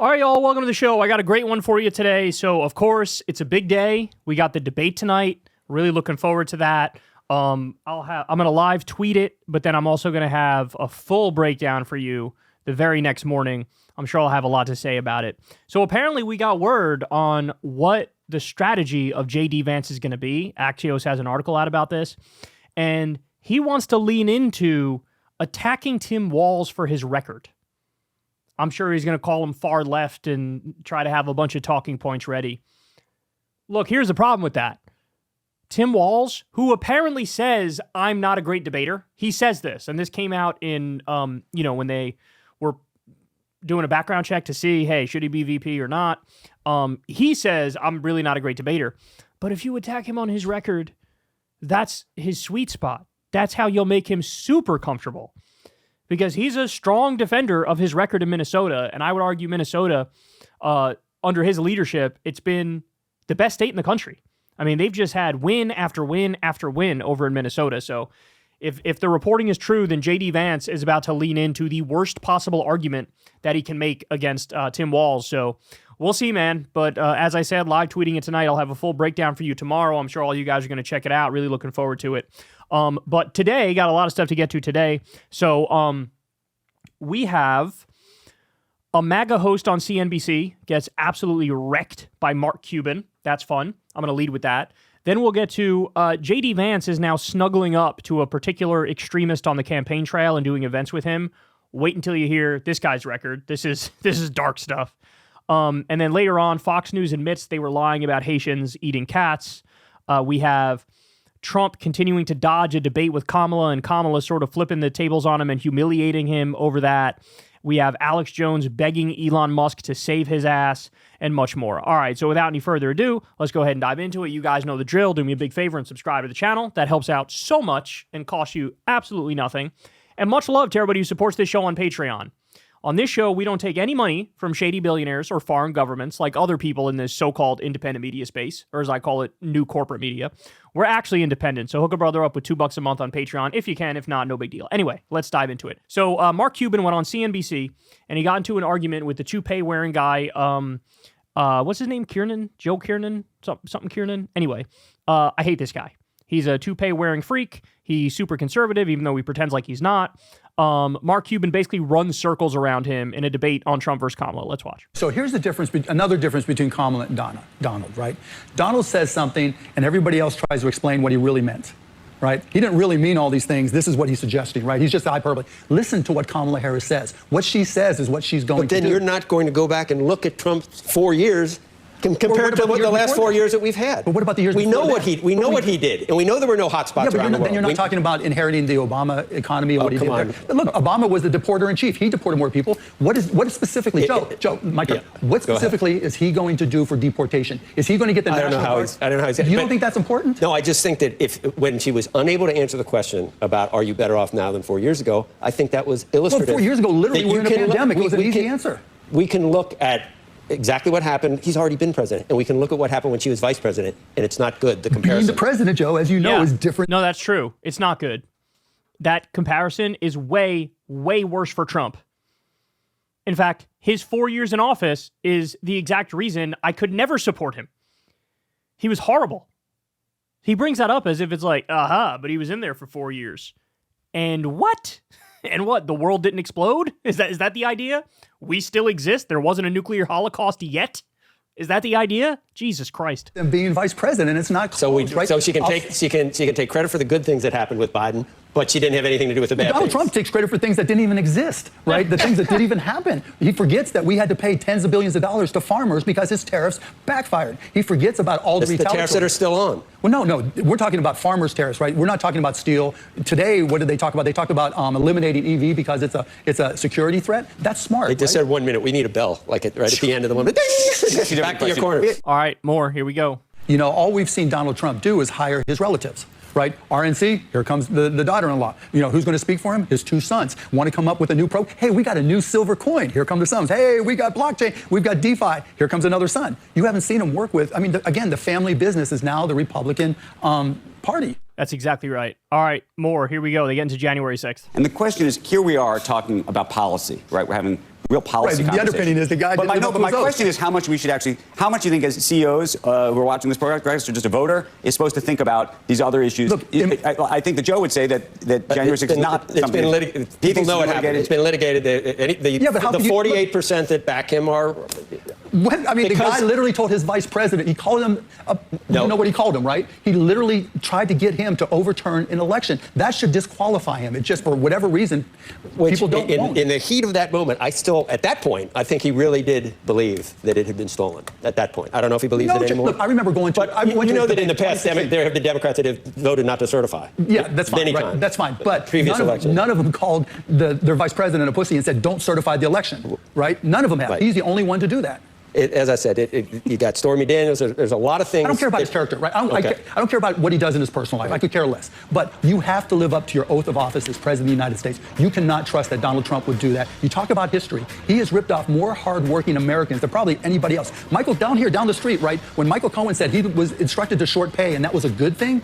All right, y'all, welcome to the show. I got a great one for you today. So, of course, it's a big day. We got the debate tonight. Really looking forward to that. I'm going to live tweet it, but then I'm also going to have a full breakdown for you the very next morning. I'm sure I'll have a lot to say about it. So apparently we got word on what the strategy of J.D. Vance is going to be. Axios has an article out about this, and he wants to lean into attacking Tim Walz for his record. I'm sure he's going to call him far left and try to have a bunch of talking points ready. Look, here's the problem with that. Tim Walz, who apparently says, I'm not a great debater. He says this, and this came out in, when they were doing a background check to see, hey, should he be VP or not? He says, I'm really not a great debater. But if you attack him on his record, that's his sweet spot. That's how you'll make him super comfortable. Because he's a strong defender of his record in Minnesota, and I would argue Minnesota, under his leadership, it's been the best state in the country. I mean, they've just had win after win after win over in Minnesota. So if the reporting is true, then J.D. Vance is about to lean into the worst possible argument that he can make against Tim Walz. So we'll see, man. But as I said, live tweeting it tonight. I'll have a full breakdown for you tomorrow. I'm sure all you guys are going to check it out. Really looking forward to it. But today, got a lot of stuff to get to today. So we have a MAGA host on CNBC gets absolutely wrecked by Mark Cuban. That's fun. I'm going to lead with that. Then we'll get to J.D. Vance is now snuggling up to a particular extremist on the campaign trail and doing events with him. Wait until you hear this guy's record. This is dark stuff. And then later on, Fox News admits they were lying about Haitians eating cats. We have Trump continuing to dodge a debate with Kamala, and Kamala sort of flipping the tables on him and humiliating him over that. We have Alex Jones begging Elon Musk to save his ass, and much more. All right, so without any further ado, let's go ahead and dive into it. You guys know the drill. Do me a big favor and subscribe to the channel. That helps out so much and costs you absolutely nothing. And much love to everybody who supports this show on Patreon. On this show, we don't take any money from shady billionaires or foreign governments like other people in this so-called independent media space, or as I call it, new corporate media. We're actually independent, so hook a brother up with $2 a month on Patreon if you can. If not, no big deal. Anyway, let's dive into it. So Mark Cuban went on CNBC, and he got into an argument with the toupee-wearing guy, what's his name, Kiernan? Joe Kiernan? Something Kiernan? Anyway, I hate this guy. He's a toupee-wearing freak. He's super conservative, even though he pretends like he's not. Mark Cuban basically runs circles around him in a debate on Trump versus Kamala. Let's watch. So here's the difference, another difference between Kamala and Donald, right? Donald says something, and everybody else tries to explain what he really meant, right? He didn't really mean all these things. This is what he's suggesting, right? He's just hyperbole. Listen to what Kamala Harris says. What she says is what she's going to do. But then you're not going to go back and look at Trump's 4 years compared to what the last 4 years that we've had. But what about the years before that? We know what he did, and we know there were no hot spots around the world. Then you're not talking about inheriting the Obama economy and what he did there. But look, Obama was the deporter-in-chief. He deported more people. What is specifically, what specifically is he going to do for deportation? Is he going to get the national guard? I don't know how he's. You don't think that's important? No, I just think that when she was unable to answer the question about are you better off now than 4 years ago, I think that was illustrative. Well, 4 years ago, literally, we were in a pandemic. It was an easy answer. We can look at exactly what happened. He's already been president, and we can look at what happened when she was vice president, and it's not good. The comparison. Being the president, Joe, as you know, is different. No, that's true. It's not good. That comparison is way, way worse for Trump. In fact, his 4 years in office is the exact reason I could never support him. He was horrible. He brings that up as if it's like, but he was in there for 4 years. And what? And what? The world didn't explode? Is that the idea? We still exist. There wasn't a nuclear holocaust yet. Is that the idea? Jesus Christ. And being vice president, it's not close, right? So she can take credit for the good things that happened with Biden, but she didn't have anything to do with the bad things. Donald Trump takes credit for things that didn't even exist, right? The things that didn't even happen. He forgets that we had to pay tens of billions of dollars to farmers because his tariffs backfired. He forgets about all the retaliatory. The tariffs that are still on. Well, no, we're talking about farmers' tariffs, right? We're not talking about steel. Today, what did they talk about? They talked about eliminating EV because it's a security threat. That's smart. They just said 1 minute. We need a bell, like right at the end of the moment. Back to your corner. All right, more. Here we go. You know, all we've seen Donald Trump do is hire his relatives, right? RNC, here comes the daughter-in-law. You know, who's going to speak for him? His two sons. Want to come up with a new Hey, we got a new silver coin. Here come the sons. Hey, we got blockchain. We've got DeFi. Here comes another son. You haven't seen him work with, again, the family business is now the Republican Party. That's exactly right. All right, more. Here we go. They get into January 6th. And the question is, here we are talking about policy, right? We're having real policy Right, the conversation. underpinning is the guy But didn't live up but to my his oath. question is how much do you think as CEOs who are watching this program, or just a voter, is supposed to think about these other issues? Look, I think that Joe would say that January 6th is not It's something. been litigated. People know what happened. It's been litigated. The 48% that back him are. The guy literally told his vice president, he called him, you know what he called him, right? He literally tried to get him to overturn an election. That should disqualify him. It's just for whatever reason, people don't want In the heat of that moment, at that point, I think he really did believe that it had been stolen at that point. I don't know if he believes it anymore. Look, I remember going to... But you know that in the past, there have been Democrats that have voted not to certify. Yeah, that's fine. Right? That's fine. But none of them called their vice president a pussy and said, don't certify the election, right? None of them have. Right. He's the only one to do that. As I said, you got Stormy Daniels. There's a lot of things. I don't care about his character, right? I don't care about what he does in his personal life. I could care less. But you have to live up to your oath of office as president of the United States. You cannot trust that Donald Trump would do that. You talk about history. He has ripped off more hardworking Americans than probably anybody else. Michael, down the street, right? When Michael Cohen said he was instructed to short pay and that was a good thing,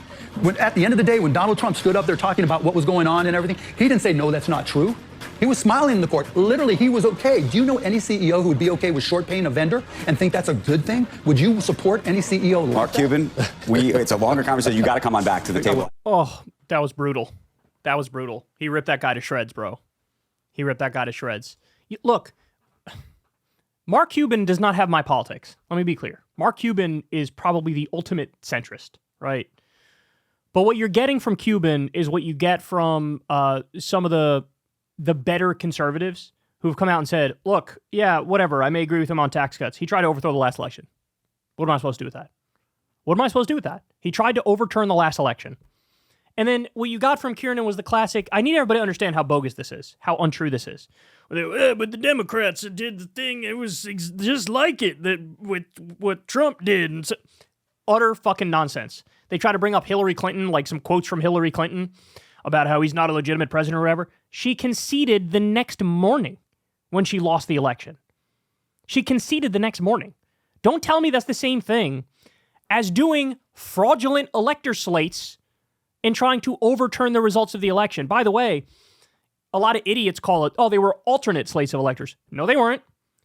at the end of the day, when Donald Trump stood up there talking about what was going on and everything, he didn't say, no, that's not true. He was smiling in the court. Literally, he was okay. Do you know any CEO who would be okay with short paying a vendor and think that's a good thing? Would you support any CEO like Mark that? Cuban, it's a longer conversation. You got to come on back to the table. Oh, that was brutal. That was brutal. He ripped that guy to shreds, bro. He ripped that guy to shreds. Look, Mark Cuban does not have my politics. Let me be clear. Mark Cuban is probably the ultimate centrist, right? But what you're getting from Cuban is what you get from some of the better conservatives who've come out and said, look, yeah, whatever, I may agree with him on tax cuts. He tried to overthrow the last election. What am I supposed to do with that? What am I supposed to do with that? He tried to overturn the last election. And then what you got from Kiernan was the classic, I need everybody to understand how bogus this is, how untrue this is. But the Democrats did the thing, it was just like it, that with what Trump did. And so, utter fucking nonsense. They try to bring up Hillary Clinton, like some quotes from Hillary Clinton about how he's not a legitimate president or whatever. She conceded the next morning when she lost the election. She conceded the next morning. Don't tell me that's the same thing as doing fraudulent elector slates and trying to overturn the results of the election. By the way, a lot of idiots call it, they were alternate slates of electors. No, they weren't.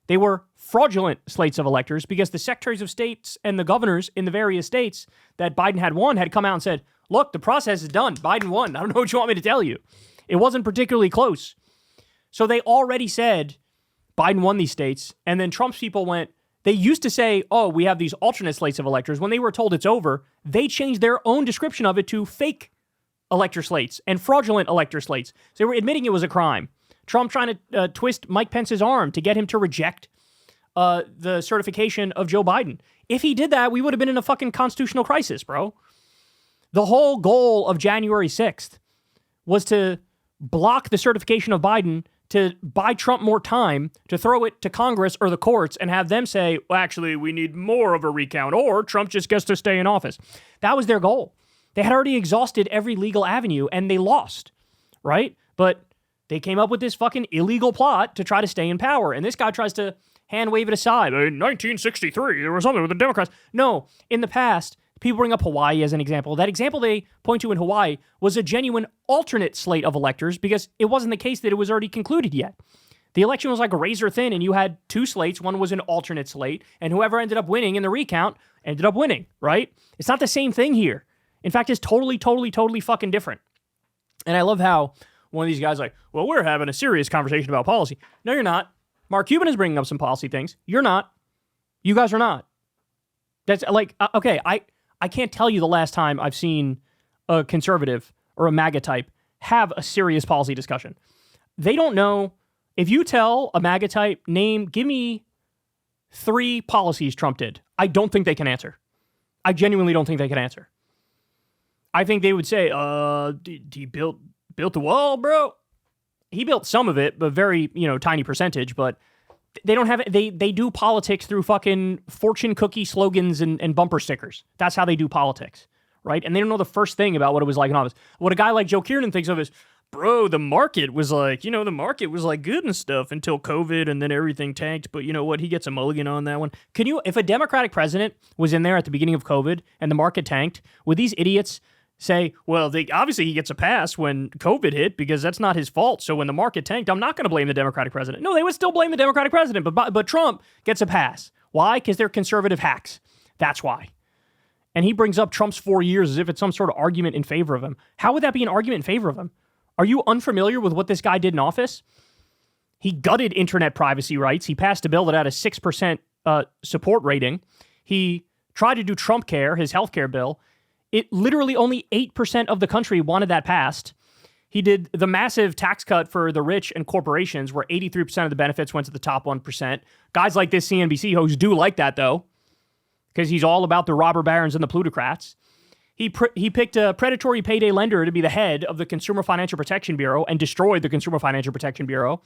They were fraudulent slates of electors because the secretaries of states and the governors in the various states that Biden had won had come out and said, look, the process is done. Biden won. I don't know what you want me to tell you. It wasn't particularly close. So they already said Biden won these states. And then Trump's people they used to say, we have these alternate slates of electors. When they were told it's over, they changed their own description of it to fake elector slates and fraudulent elector slates. So they were admitting it was a crime. Trump trying to twist Mike Pence's arm to get him to reject the certification of Joe Biden. If he did that, we would have been in a fucking constitutional crisis, bro. The whole goal of January 6th was to block the certification of Biden, to buy Trump more time, to throw it to Congress or the courts and have them say, well, actually, we need more of a recount, or Trump just gets to stay in office. That was their goal. They had already exhausted every legal avenue, and they lost, right? But they came up with this fucking illegal plot to try to stay in power, and this guy tries to hand wave it aside. In 1963, there was something with the Democrats. No, in the past, people bring up Hawaii as an example. That example they point to in Hawaii was a genuine alternate slate of electors because it wasn't the case that it was already concluded yet. The election was like razor thin, and you had two slates. One was an alternate slate, and whoever ended up winning in the recount ended up winning, right? It's not the same thing here. In fact, it's totally fucking different. And I love how one of these guys well, we're having a serious conversation about policy. No, you're not. Mark Cuban is bringing up some policy things. You're not. You guys are not. That's okay, I can't tell you the last time I've seen a conservative or a MAGA type have a serious policy discussion. They don't know. If you tell a MAGA type, give me 3 policies Trump did, I don't think they can answer. I genuinely don't think they can answer. I think they would say, he built the wall, bro. He built some of it, but very, tiny percentage, but they don't have it. They do politics through fucking fortune cookie slogans and bumper stickers. That's how they do politics, right? And they don't know the first thing about what it was like in office. What a guy like Joe Kiernan thinks of is, bro, the market was the market was good and stuff until COVID, and then everything tanked. But you know what? He gets a mulligan on that one. If a Democratic president was in there at the beginning of COVID and the market tanked, would these idiots say, well, obviously he gets a pass when COVID hit because that's not his fault. So when the market tanked, I'm not going to blame the Democratic president. No, they would still blame the Democratic president, but Trump gets a pass. Why? Because they're conservative hacks. That's why. And he brings up Trump's 4 years as if it's some sort of argument in favor of him. How would that be an argument in favor of him? Are you unfamiliar with what this guy did in office? He gutted internet privacy rights. He passed a bill that had a 6% support rating. He tried to do Trump Care, his health care bill. It literally only 8% of the country wanted that passed. He did the massive tax cut for the rich and corporations where 83% of the benefits went to the top 1%. Guys like this CNBC host do like that, though, because he's all about the robber barons and the plutocrats. He picked a predatory payday lender to be the head of the Consumer Financial Protection Bureau and destroyed the Consumer Financial Protection Bureau.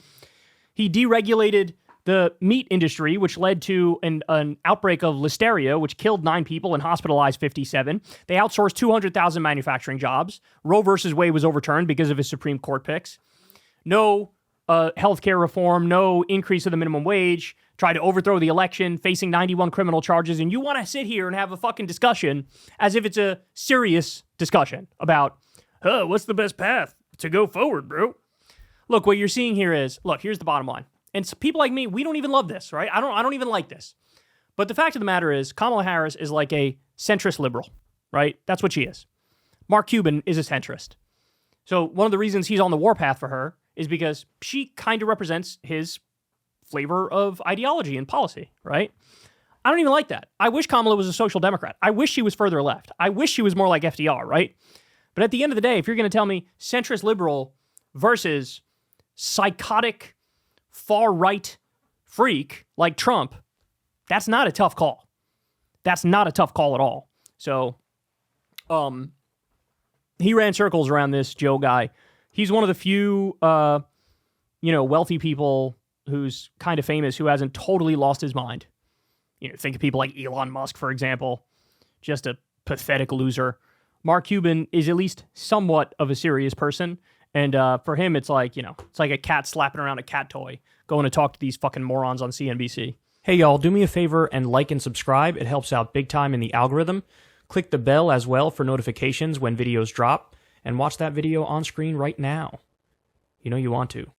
He deregulated the meat industry, which led to an outbreak of listeria, which killed 9 people and hospitalized 57. They outsourced 200,000 manufacturing jobs. Roe versus Wade was overturned because of his Supreme Court picks. No healthcare reform, no increase of the minimum wage, tried to overthrow the election, facing 91 criminal charges, and you want to sit here and have a fucking discussion as if it's a serious discussion about, what's the best path to go forward, bro? Look, what you're seeing here is, here's the bottom line. And so people like me, we don't even love this, right? I don't even like this. But the fact of the matter is, Kamala Harris is like a centrist liberal, right? That's what she is. Mark Cuban is a centrist. So one of the reasons he's on the warpath for her is because she kind of represents his flavor of ideology and policy, right? I don't even like that. I wish Kamala was a social democrat. I wish she was further left. I wish she was more like FDR, right? But at the end of the day, if you're going to tell me centrist liberal versus psychotic far-right freak like Trump, that's not a tough call. That's not a tough call at all. So, he ran circles around this Joe guy. He's one of the few, wealthy people who's kind of famous who hasn't totally lost his mind. Think of people like Elon Musk, for example. Just a pathetic loser. Mark Cuban is at least somewhat of a serious person. And for him, it's like, it's like a cat slapping around a cat toy, going to talk to these fucking morons on CNBC. Hey, y'all, do me a favor and like and subscribe. It helps out big time in the algorithm. Click the bell as well for notifications when videos drop. And watch that video on screen right now. You know you want to.